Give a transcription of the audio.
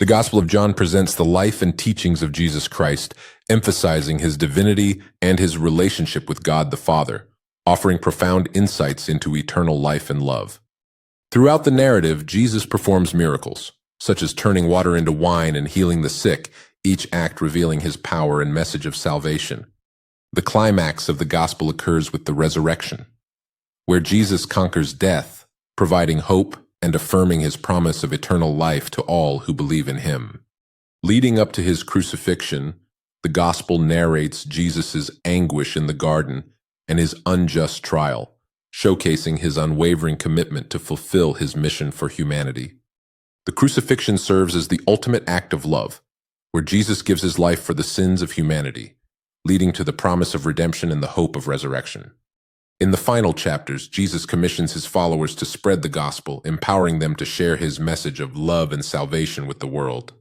The Gospel of John presents the life and teachings of Jesus Christ, emphasizing his divinity and his relationship with God the Father, offering profound insights into eternal life and love. Throughout the narrative, Jesus performs miracles, such as turning water into wine and healing the sick, each act revealing his power and message of salvation. The climax of the Gospel occurs with the resurrection, where Jesus conquers death, providing hope and affirming his promise of eternal life to all who believe in him. Leading up to his crucifixion, the Gospel narrates Jesus' anguish in the garden and his unjust trial, showcasing his unwavering commitment to fulfill his mission for humanity. The crucifixion serves as the ultimate act of love, where Jesus gives his life for the sins of humanity, leading to the promise of redemption and the hope of resurrection. In the final chapters, Jesus commissions his followers to spread the gospel, empowering them to share his message of love and salvation with the world.